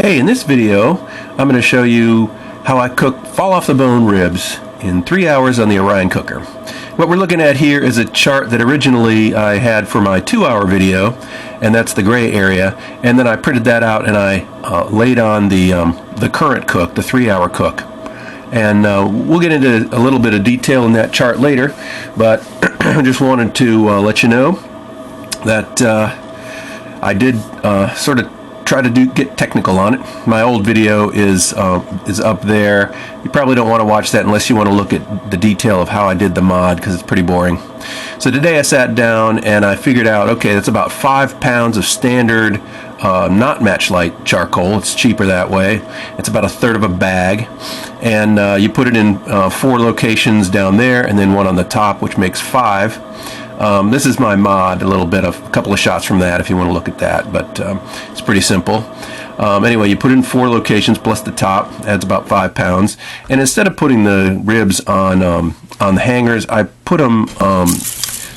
Hey, in this video, I'm going to show you how I cook fall-off-the-bone ribs in 3 hours on the Orion Cooker. What we're looking at here is a chart that originally I had for my 2-hour video, and that's the gray area, and then I printed that out and I laid on the current cook, the 3-hour cook. And we'll get into a little bit of detail in that chart later, but I just wanted to let you know that I did sort of try to get technical on it. My old video is up there. You probably don't want to watch that unless you want to look at the detail of how I did the mod, because it's pretty boring. So today I sat down and I figured out, okay, that's about 5 pounds of standard not Matchlight charcoal. It's cheaper that way. It's about 1/3 of a bag, and you put it in 4 locations down there and then one on the top, which makes 5. This is my mod, a couple of shots from that if you want to look at that, but it's pretty simple. Anyway, you put it in 4 locations plus the top, adds about 5 pounds. And instead of putting the ribs on the hangers, I put them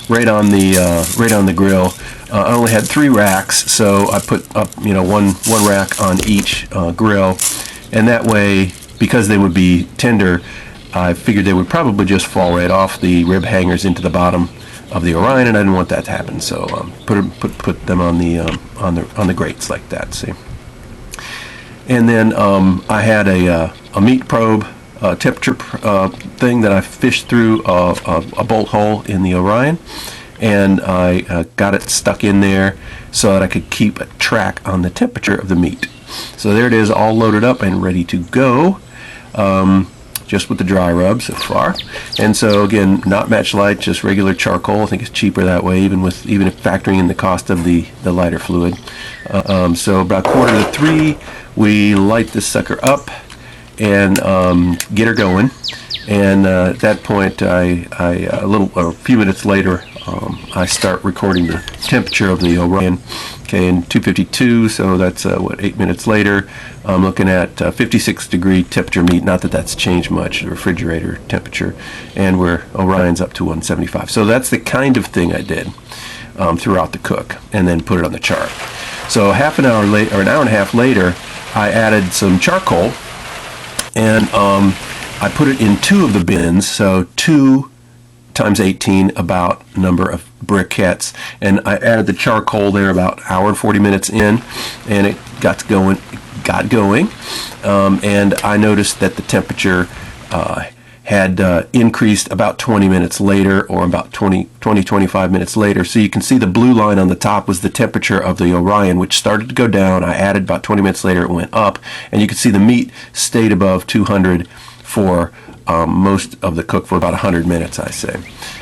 right on the grill. I only had 3 racks, so I put up one rack on each grill, and that way, because they would be tender, I figured they would probably just fall right off the rib hangers into the bottom of the Orion, and I didn't want that to happen, so put them on the grates like that. See, and then I had a meat probe temperature thing that I fished through a bolt hole in the Orion, and I got it stuck in there so that I could keep a track on the temperature of the meat. So there it is, all loaded up and ready to go. Just with the dry rub so far. And so again, not Matchlight, just regular charcoal. I think it's cheaper that way, even if factoring in the cost of the lighter fluid. So about 2:45, we light this sucker up and get her going. And at that point, a few minutes later, I start recording the temperature of the Orion. Okay, in 252, so that's 8 minutes later. I'm looking at 56-degree temperature meat. Not that that's changed much, the refrigerator temperature, and where Orion's up to 175. So that's the kind of thing I did throughout the cook, and then put it on the chart. So half an hour later, or an hour and a half later, I added some charcoal, and I put it in 2 of the bins. So 2 times 18, about number of briquettes, and I added the charcoal there about 1 hour and 40 minutes in, and it got going, and I noticed that the temperature had increased about 20 minutes later, or about 25 minutes later. So you can see the blue line on the top was the temperature of the Orion, which started to go down. I added about 20 minutes later, it went up, and you can see the meat stayed above 200 for most of the cook, for about 100 minutes, I say.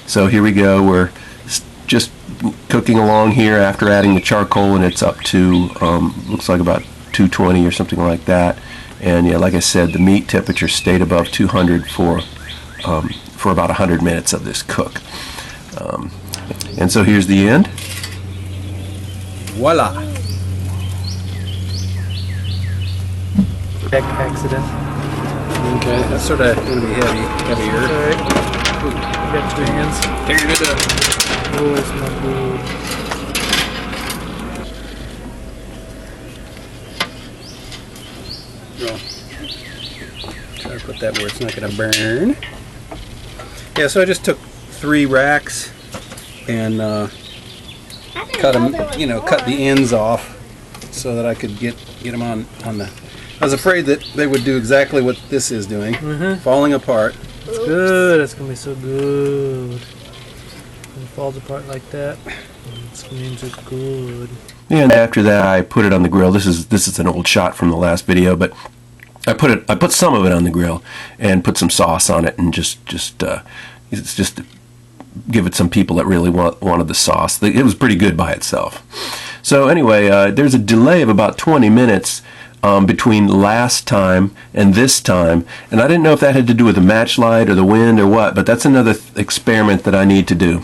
So here we go. We're just cooking along here after adding the charcoal, and it's up to looks like about 220 or something like that. And yeah, like I said, the meat temperature stayed above 200 for about 100 minutes of this cook. And so here's the end. Voila! Accident. Okay, that's sort of going to be heavier. Alright. You got 2 hands. Figured it up. Oh, it's not good. Try to put that where it's not going to burn. Yeah, so I just took 3 racks and cut them, cut the ends off so that I could get them on the. I was afraid that they would do exactly what this is doing, falling apart. It's good. It's gonna be so good. When it falls apart like that, it means it's good. And after that, I put it on the grill. This is an old shot from the last video, but I put some of it on the grill and put some sauce on it, and just to give it some people that really wanted the sauce. It was pretty good by itself. So anyway, there's a delay of about 20 minutes between last time and this time, and I didn't know if that had to do with the Matchlight or the wind or what, but that's another experiment that I need to do,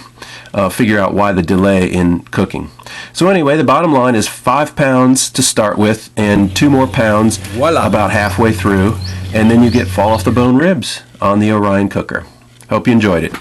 figure out why the delay in cooking. So anyway, the bottom line is 5 pounds to start with, and 2 more pounds Voila. About halfway through, and then you get fall off the bone ribs on the Orion Cooker. Hope you enjoyed it.